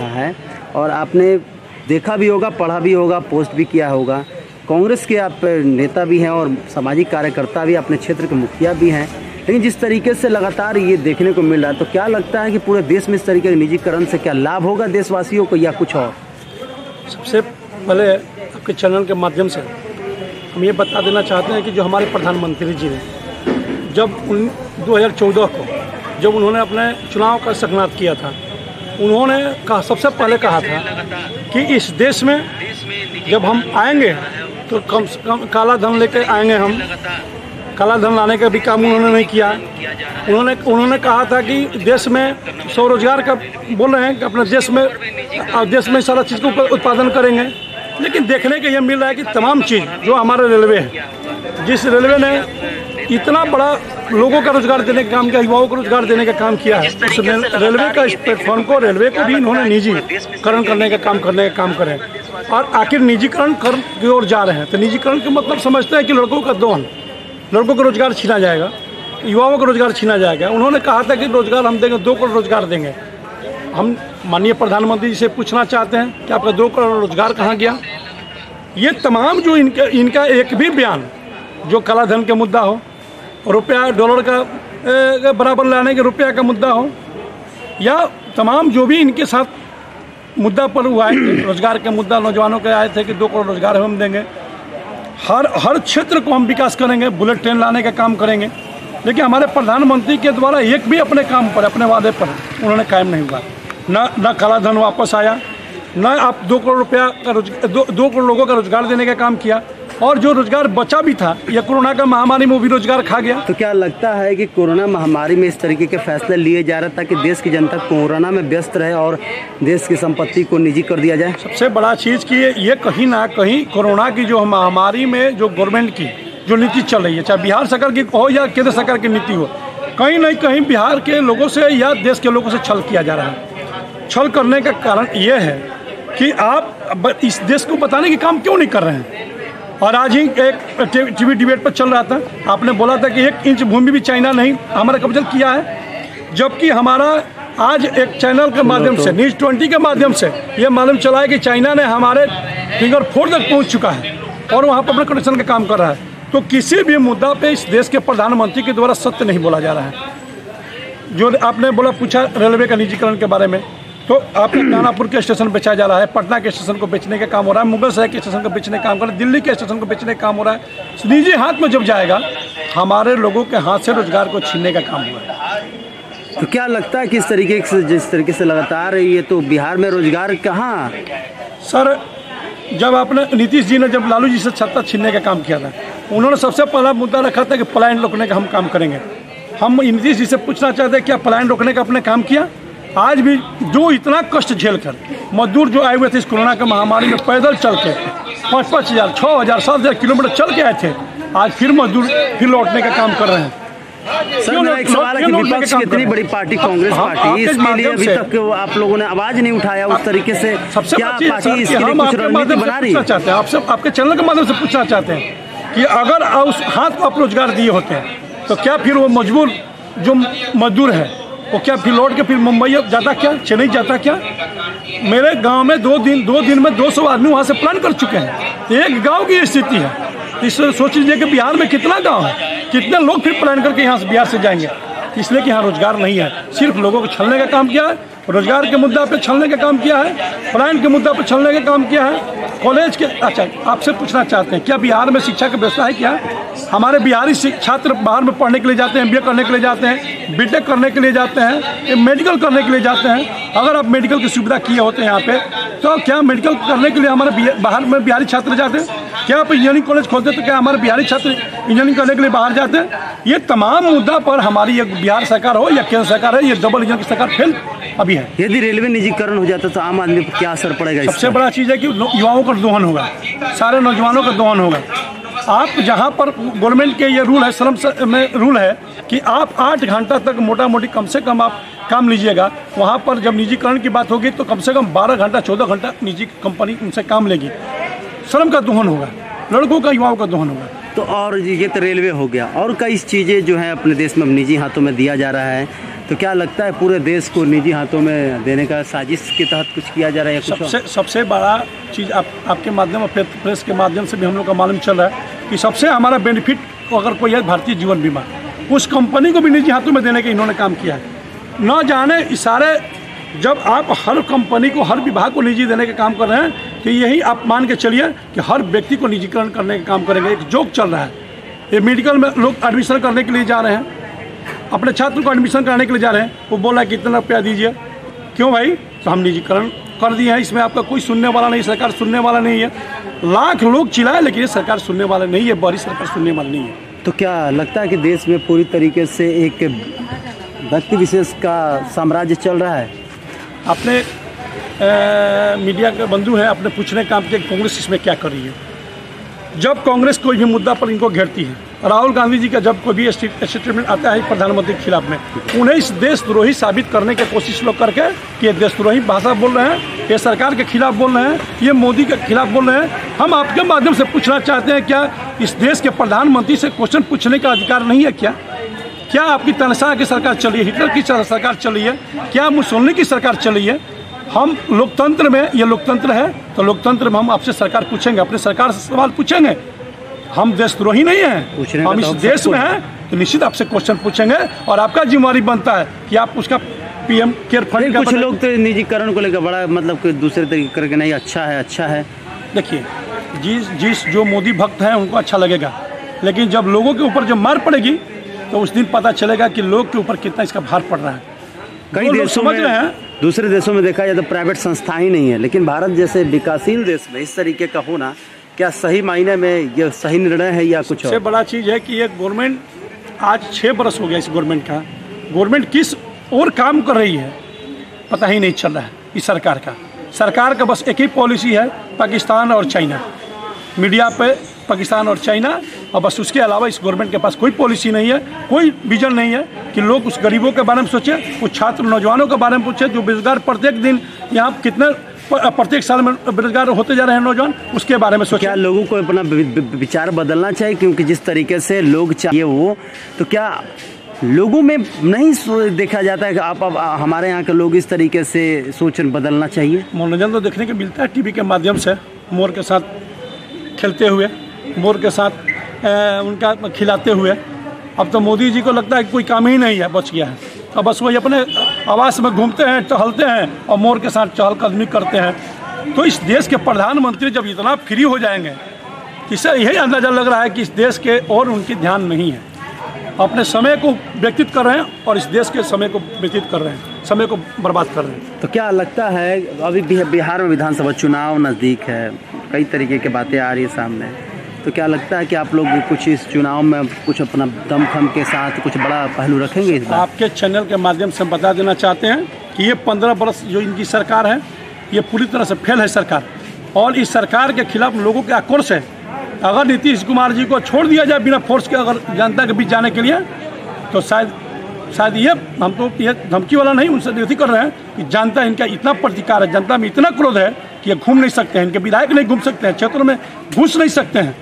रहा है और आपने देखा भी होगा, पढ़ा भी होगा, पोस्ट भी किया होगा। कांग्रेस के आप नेता भी हैं और सामाजिक कार्यकर्ता भी, अपने क्षेत्र के मुखिया भी हैं, लेकिन जिस तरीके से लगातार ये देखने को मिल रहा है, तो क्या लगता है कि पूरे देश में इस तरीके के निजीकरण से क्या लाभ होगा देशवासियों को या कुछ और? सबसे पहले आपके चैनल के माध्यम से हम ये बता देना चाहते हैं कि जो हमारे प्रधानमंत्री जी ने जब 2014 को जब उन्होंने अपने चुनाव का संकल्प किया था, उन्होंने सबसे पहले कहा था कि इस देश में जब हम आएंगे तो कम से कम काला धन लेकर आएंगे। हम काला धन लाने का भी काम उन्होंने नहीं किया। उन्होंने कहा था कि देश में स्वरोजगार का बोल रहे हैं कि अपने देश में सारा चीज़ को उत्पादन करेंगे, लेकिन देखने को यह मिल रहा है कि तमाम चीज़ जो हमारे रेलवे है, जिस रेलवे ने इतना बड़ा लोगों का रोजगार देने का काम किया, युवाओं को रोजगार देने का काम किया है, उस रेलवे का इस प्लेटफॉर्म को, रेलवे को भी इन्होंने निजीकरण करने का काम करें। और आखिर निजीकरण की ओर जा रहे हैं, तो निजीकरण का मतलब समझते हैं कि लड़कों का दोहन, लड़कों का रोजगार छीना जाएगा, युवाओं का रोजगार छीना जाएगा। उन्होंने कहा था कि रोजगार हम देंगे, 2 करोड़ रोजगार देंगे। हम माननीय प्रधानमंत्री जी से पूछना चाहते हैं कि आपका 2 करोड़ रोजगार कहाँ गया? ये तमाम जो इनका एक भी बयान जो काला धन का मुद्दा हो, रुपया डॉलर का बराबर लाने के रुपया का मुद्दा हो, या तमाम जो भी इनके साथ मुद्दा पर हुआ है, रोजगार का मुद्दा नौजवानों के आए थे कि 2 करोड़ रोजगार हम देंगे, हर क्षेत्र को हम विकास करेंगे, बुलेट ट्रेन लाने का काम करेंगे। लेकिन हमारे प्रधानमंत्री के द्वारा एक भी अपने काम पर, अपने वादे पर उन्होंने कायम नहीं हुआ। न काला धन वापस आया, न आप 2 करोड़ रुपया का 2 करोड़ लोगों का रोजगार देने का काम किया, और जो रोजगार बचा भी था या कोरोना का महामारी में भी रोजगार खा गया। तो क्या लगता है कि कोरोना महामारी में इस तरीके के फैसले लिए जा रहे ताकि देश की जनता कोरोना में व्यस्त रहे और देश की संपत्ति को निजी कर दिया जाए? सबसे बड़ा चीज़ कि ये कहीं ना कहीं कोरोना की जो महामारी में जो गवर्नमेंट की जो नीति चल रही है, चाहे बिहार सरकार की हो या केंद्र सरकार की नीति हो, कहीं ना कहीं बिहार के लोगों से या देश के लोगों से छल किया जा रहा है। छल करने का कारण ये है कि आप इस देश को बताने के काम क्यों नहीं कर रहे हैं। और आज ही एक टीवी डिबेट पर चल रहा था, आपने बोला था कि 1 इंच भूमि भी चाइना नहीं हमारा कब्जा किया है, जबकि हमारा आज एक चैनल के माध्यम से, न्यूज़ 20 के माध्यम से ये मालूम चला है कि चाइना ने हमारे फिंगर 4 तक पहुंच चुका है और वहाँ पर अपने कनेक्शन का काम कर रहा है। तो किसी भी मुद्दा पे इस देश के प्रधानमंत्री के द्वारा सत्य नहीं बोला जा रहा है। जो आपने पूछा रेलवे का निजीकरण के बारे में, तो आपके दानापुर के स्टेशन बेचा जा रहा है, पटना के स्टेशन को बेचने का काम हो रहा है, मुगल शहर के स्टेशन को बेचने का काम हो रहा है, दिल्ली के स्टेशन को बेचने का काम हो रहा है। निजी हाथ में जब जाएगा, हमारे लोगों के हाथ से रोजगार को छीनने का काम हो रहा है। तो क्या लगता है कि जिस तरीके से लगातार ये तो बिहार में रोजगार कहाँ? सर, जब आपने नीतीश जी ने जब लालू जी से सत्ता छीनने का काम किया था, उन्होंने सबसे पहला मुद्दा रखा था कि पलायन रोकने का हम काम करेंगे। हम नीतीश जी से पूछना चाहते हैं क्या पलायन रोकने का आपने काम किया? आज भी जो इतना कष्ट झेल कर मजदूर जो आए हुए थे इस कोरोना के महामारी में पैदल चल के 5-5 हज़ार 6 हज़ार 7 हज़ार किलोमीटर चल के आए थे, आज फिर मजदूर फिर लौटने का काम कर रहे हैं। सर, मेरा एक सवाल है कि विपक्ष की इतनी बड़ी पार्टी कांग्रेस पार्टी, इसके लिए अभी तक आप लोगों ने आवाज नहीं उठाया उस तरीके से। क्या पार्टी इसके लिए कुछ रणनीति बना रही है? चाहते हैं आपसे, आपके चैनल के माध्यम से पूछना चाहते हैं कि अगर उस हाथ को आप रोजगार दिए होते हैं तो क्या फिर वो मजबूर जो मजदूर है वो क्या फिर लौट के फिर मुंबई जाता, क्या चेन्नई जाता? क्या मेरे गांव में 2 दिन में 200 आदमी वहां से प्लान कर चुके हैं। एक गांव की स्थिति है, इससे सोच लीजिए कि बिहार में कितना गांव है, कितने लोग फिर प्लान करके यहाँ से बिहार से जाएंगे, इसलिए कि यहाँ रोजगार नहीं है। सिर्फ लोगों को छलने का काम किया है, रोजगार के मुद्दा पे छलने का काम किया है, पलायन के मुद्दा पे छलने का काम किया है। कॉलेज के अच्छा आपसे पूछना चाहते हैं क्या बिहार में शिक्षा की व्यवस्था है? क्या हमारे बिहारी छात्र बाहर में पढ़ने के लिए जाते हैं, BA करने के लिए जाते हैं, BTech करने के लिए जाते हैं, मेडिकल करने के लिए जाते हैं। अगर आप मेडिकल की सुविधा किए होते हैं यहाँ पे, तो क्या मेडिकल करने के लिए हमारे बाहर में बिहारी छात्र जाते हैं? क्या आप इंजीनियरिंग कॉलेज खोलते तो क्या हमारे बिहारी छात्र इंजीनियरिंग करने के लिए बाहर जाते हैं? ये तमाम मुद्दा पर हमारी एक बिहार सरकार हो या केंद्र सरकार है, ये डबल इंजन की सरकार फेल अभी है। यदि रेलवे निजीकरण हो जाता तो आम आदमी पर क्या असर पड़ेगा? सबसे बड़ा चीज़ है कि युवाओं का दोहन होगा, सारे नौजवानों का दोहन होगा। आप जहाँ पर गवर्नमेंट के ये रूल है, श्रम में रूल है कि आप 8 घंटा तक मोटा मोटी कम से कम आप काम लीजिएगा, वहाँ पर जब निजीकरण की बात होगी तो कम से कम 12 घंटा 14 घंटा निजी कंपनी उनसे काम लेगी। श्रम का दोहन होगा, लड़कों का युवाओं का दोहन होगा। तो और ये तो रेलवे हो गया, और कई चीज़ें जो हैं अपने देश में निजी हाथों में दिया जा रहा है, तो तो क्या लगता है पूरे देश को निजी हाथों में देने का साजिश के तहत कुछ किया जा रहा है? सबसे बड़ा चीज़ आपके माध्यम और प्रेस के माध्यम से भी हम लोग का मालूम चल रहा है कि सबसे हमारा बेनिफिट अगर कोई है भारतीय जीवन बीमा, उस कंपनी को भी निजी हाथों में देने का इन्होंने काम किया है। न जाने इशारे, जब आप हर कंपनी को, हर विभाग को निजी देने का काम कर रहे हैं तो यही आप मान के चलिए कि हर व्यक्ति को निजीकरण करने का काम करेंगे। एक जोक चल रहा है, ये मेडिकल में लोग एडमिशन करने के लिए जा रहे हैं, अपने छात्र को एडमिशन कराने के लिए जा रहे हैं, वो बोला है कि इतना रुपया दीजिए, क्यों भाई? तो हम निजीकरण कर दिए हैं, इसमें आपका कोई सुनने वाला नहीं, सरकार सुनने वाला नहीं है। लाख लोग चिल्लाए लेकिन ये सरकार सुनने वाला नहीं है, बड़ी सरकार सुनने वाली नहीं है। तो क्या लगता है कि देश में पूरी तरीके से एक व्यक्ति विशेष का साम्राज्य चल रहा है? अपने मीडिया के बंधु हैं, अपने पूछने काम के कांग्रेस इसमें क्या कर रही है। जब कांग्रेस कोई भी मुद्दा पर इनको घेरती है, राहुल गांधी जी का जब कोई भी स्टेटमेंट आता है प्रधानमंत्री के खिलाफ में, उन्हें इस देशद्रोही साबित करने की कोशिश लोग करके कि ये देशद्रोही भाषा बोल रहे हैं, ये सरकार के खिलाफ बोल रहे हैं, ये मोदी के खिलाफ बोल रहे हैं। हम आपके माध्यम से पूछना चाहते हैं, क्या इस देश के प्रधानमंत्री से क्वेश्चन पूछने का अधिकार नहीं है? क्या आपकी तनख्वाह की सरकार चली है, हिटलर की सरकार चली है, क्या मुसोलिनी की सरकार चली है? हम लोकतंत्र में, ये लोकतंत्र है तो लोकतंत्र में हम आपसे सरकार पूछेंगे, अपने सरकार से सवाल पूछेंगे। हम देशद्रोही नहीं हैं, हम इस देश में हैं तो निश्चित आपसे क्वेश्चन पूछेंगे और आपका जिम्मेवारी बनता है कि आप उसका पीएम केयर फंड। कुछ लोग तो निजीकरण को लेकर बड़ा मतलब कोई दूसरे तरीके करके नहीं, अच्छा है। देखिए, जिस जो मोदी भक्त हैं उनको अच्छा लगेगा, लेकिन जब लोगों के ऊपर जब मार पड़ेगी तो उस दिन पता चलेगा कि लोग के ऊपर कितना इसका भार पड़ रहा है। कई देशों में, दूसरे देशों में देखा जाए तो प्राइवेट संस्था ही नहीं है, लेकिन भारत जैसे विकासशील देश में इस तरीके का होना क्या सही मायने में यह सही निर्णय है या कुछ? सबसे बड़ा चीज़ है कि ये गवर्नमेंट आज 6 बरस हो गया, इस गवर्नमेंट का, गवर्नमेंट किस और काम कर रही है पता ही नहीं चल रहा है। इस सरकार का बस एक ही पॉलिसी है, पाकिस्तान और चाइना, मीडिया पे पाकिस्तान और चाइना, और बस उसके अलावा इस गवर्नमेंट के पास कोई पॉलिसी नहीं है, कोई विजन नहीं है कि लोग उस गरीबों के बारे में सोचे, कुछ छात्र नौजवानों के बारे में पूछे जो बेरोजगार प्रत्येक दिन यहाँ कितने प्रत्येक साल में बेरोजगार होते जा रहे हैं नौजवान, उसके बारे में सोचे। क्या लोगों को अपना विचार बदलना चाहिए? क्योंकि जिस तरीके से लोग चाहिए वो, तो क्या लोगों में नहीं देखा जाता है कि आप हमारे यहाँ के लोग इस तरीके से सोच बदलना चाहिए? मनोरंजन तो देखने को मिलता है टीवी के माध्यम से, मोर के साथ खेलते हुए, मोर के साथ उनका खिलाते हुए। अब तो मोदी जी को लगता है कि कोई काम ही नहीं है, बच गया है, अब बस वही अपने आवास में घूमते हैं, टहलते हैं और मोर के साथ चहलकदमी करते हैं। तो इस देश के प्रधानमंत्री जब इतना फ्री हो जाएंगे, इससे यही अंदाज़ा लग रहा है कि इस देश के और उनकी ध्यान नहीं है, अपने समय को व्यतीत कर रहे हैं और इस देश के समय को व्यतीत कर रहे हैं, समय को बर्बाद कर रहे हैं। तो क्या लगता है, अभी बिहार में विधानसभा चुनाव नज़दीक है, कई तरीके की बातें आ रही है सामने, तो क्या लगता है कि आप लोग कुछ इस चुनाव में कुछ अपना दमखम के साथ कुछ बड़ा पहलू रखेंगे इस बार? आपके चैनल के माध्यम से बता देना चाहते हैं कि ये 15 वर्ष जो इनकी सरकार है, ये पूरी तरह से फेल है सरकार, और इस सरकार के खिलाफ लोगों के आक्रोश है। अगर नीतीश कुमार जी को छोड़ दिया जाए बिना फोर्स के, अगर जनता के बीच जाने के लिए, तो शायद ये, हम तो ये धमकी वाला नहीं, उनसे विनती कर रहे हैं कि जनता इनका इतना प्रतिकार है, जनता में इतना क्रोध है कि ये घूम नहीं सकते हैं, इनके विधायक नहीं घूम सकते हैं, क्षेत्रों में घुस नहीं सकते हैं।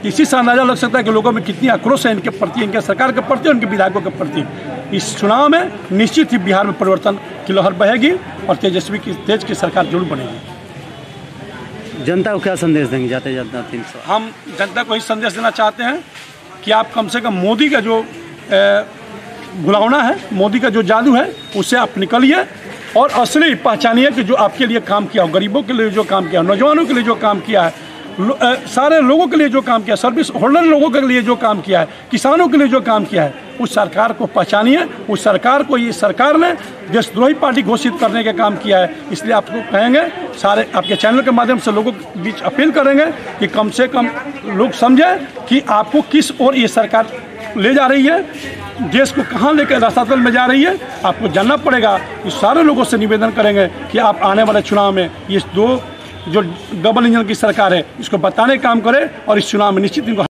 इसी से अंदाजा लग सकता है कि लोगों में कितनी आक्रोश है इनके प्रति, इनके सरकार के प्रति, उनके विधायकों के प्रति। इस चुनाव में निश्चित ही बिहार में परिवर्तन की लहर बहेगी और तेजस्वी की तेज की सरकार जरूर बनेगी। जनता को क्या संदेश देंगे जाते जाते 300? हम जनता को ही संदेश देना चाहते हैं कि आप कम से कम मोदी का जो भुलावना है, मोदी का जो जादू है, उससे आप निकलिए और असली पहचानिए कि जो आपके लिए काम किया हो, गरीबों के लिए जो काम किया, नौजवानों के लिए जो काम किया है, सारे लोगों के लिए जो काम किया, सर्विस होल्डर लोगों के लिए जो काम किया है, किसानों के लिए जो काम किया है, उस सरकार को पहचानिए। उस सरकार को, ये सरकार ने देशद्रोही पार्टी घोषित करने का काम किया है। इसलिए आपको कहेंगे, सारे आपके चैनल के माध्यम से लोगों के बीच अपील करेंगे कि कम से कम लोग समझें कि आपको किस ओर ये सरकार ले जा रही है, देश को कहाँ लेकर रास्तातल में जा रही है, आपको जानना पड़ेगा। इस सारे लोगों से निवेदन करेंगे कि आप आने वाले चुनाव में ये जो डबल इंजन की सरकार है, इसको बताने का काम करें और इस चुनाव में निश्चित इनको